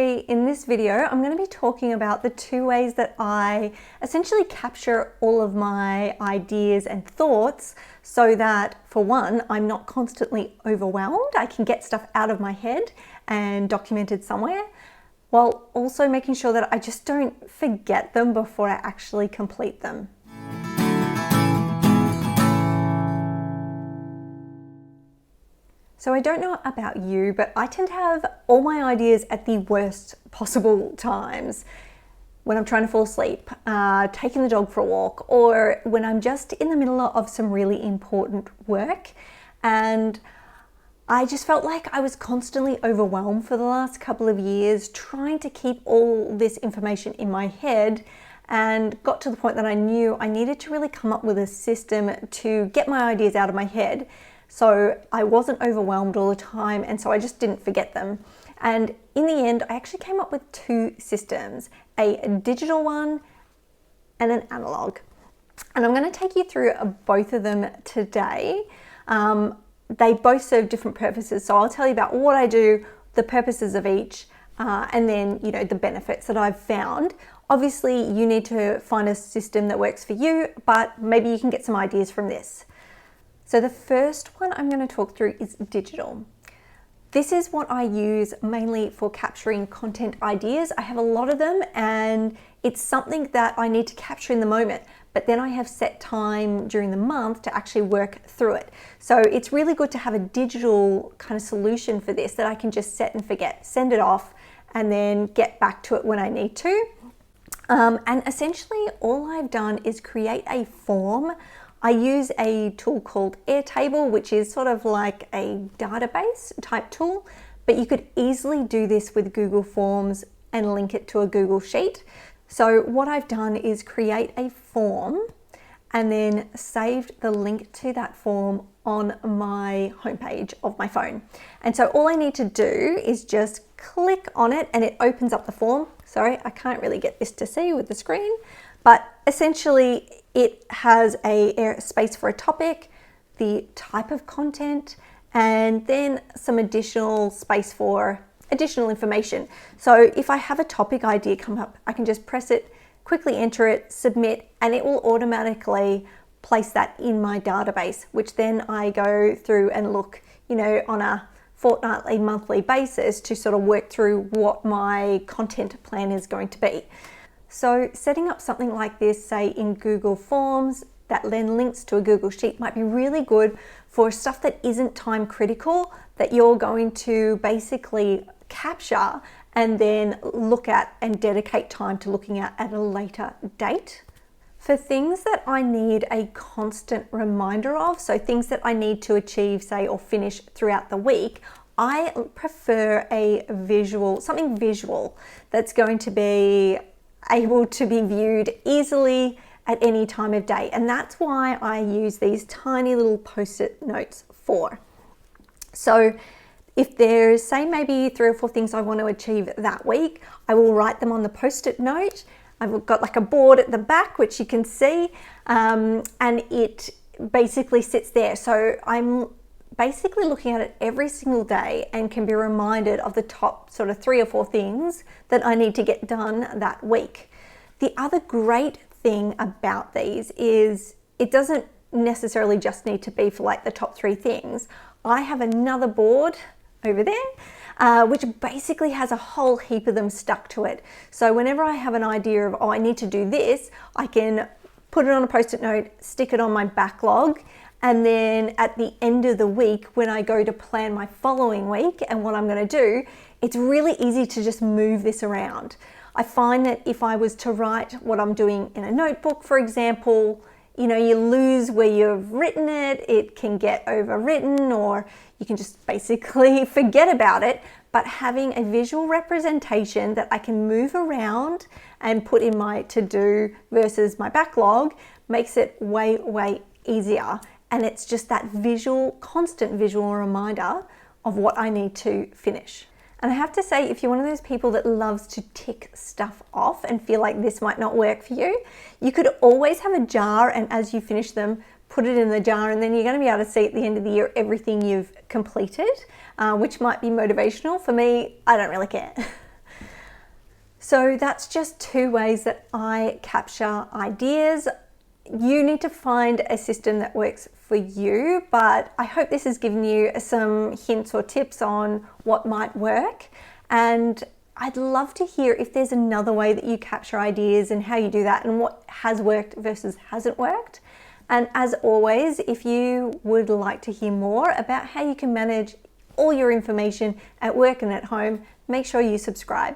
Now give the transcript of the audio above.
today in this video, I'm going to be talking about the two ways that I essentially capture all of my ideas and thoughts so that, for one, I'm not constantly overwhelmed. I can get stuff out of my head and documented somewhere, while also making sure that I just don't forget them before I actually complete them. So I don't know about you, but I tend to have all my ideas at the worst possible times. When I'm trying to fall asleep, taking the dog for a walk, or when I'm just in the middle of some really important work. And I just felt like I was constantly overwhelmed for the last couple of years trying to keep all this information in my head, and got to the point that I knew I needed to really come up with a system to get my ideas out of my head so I wasn't overwhelmed all the time, and so I just didn't forget them. And in the end, I actually came up with two systems, a digital one and an analog. And I'm going to take you through both of them today. They both serve different purposes, so I'll tell you about what I do, the purposes of each, and then the benefits that I've found. Obviously, you need to find a system that works for you, but maybe you can get some ideas from this. So the first one I'm going to talk through is digital. This is what I use mainly for capturing content ideas. I have a lot of them, and it's something that I need to capture in the moment, but then I have set time during the month to actually work through it. So it's really good to have a digital kind of solution for this that I can just set and forget, send it off, and then get back to it when I need to. And essentially all I've done is create a form. I use a tool called Airtable, which is sort of like a database type tool, but you could easily do this with Google Forms and link it to a Google Sheet. So what I've done is create a form and then saved the link to that form on my homepage of my phone. And so all I need to do is just click on it and it opens up the form. Sorry, I can't really get this to see with the screen, but essentially it has a space for a topic, the type of content, and then some additional space for additional information. So if I have a topic idea come up, I can just press it, quickly enter it, submit, and it will automatically place that in my database, which then I go through and look, on a fortnightly, monthly basis to sort of work through what my content plan is going to be. So setting up something like this, say in Google Forms, that then links to a Google Sheet, might be really good for stuff that isn't time critical, that you're going to basically capture and then look at and dedicate time to looking at a later date. For things that I need a constant reminder of, so things that I need to achieve, say, or finish throughout the week, I prefer something visual that's going to be able to be viewed easily at any time of day. And that's why I use these tiny little Postit Notes for. So if there's, say, maybe 3 or 4 things I want to achieve that week, I will write them on the Postit Note. I've got like a board at the back, which you can see, and it basically sits there. So I'm basically looking at it every single day and can be reminded of the top sort of 3 or 4 things that I need to get done that week. The other great thing about these is it doesn't necessarily just need to be for like the top 3 things. I have another board over there, which basically has a whole heap of them stuck to it. So whenever I have an idea of, I need to do this, I can put it on a Post-it note, stick it on my backlog, and then at the end of the week, when I go to plan my following week and what I'm going to do, it's really easy to just move this around. I find that if I was to write what I'm doing in a notebook, for example, you lose where you've written it, it can get overwritten, or you can just basically forget about it. But having a visual representation that I can move around and put in my to-do versus my backlog makes it way, way easier. And it's just that constant visual reminder of what I need to finish. And I have to say, if you're one of those people that loves to tick stuff off and feel like this might not work for you, you could always have a jar, and as you finish them, put it in the jar, and then you're going to be able to see at the end of the year everything you've completed, which might be motivational. For me, I don't really care. So that's just 2 ways that I capture ideas. You need to find a system that works for you, but I hope this has given you some hints or tips on what might work. And I'd love to hear if there's another way that you capture ideas and how you do that and what has worked versus hasn't worked. And as always, if you would like to hear more about how you can manage all your information at work and at home, make sure you subscribe.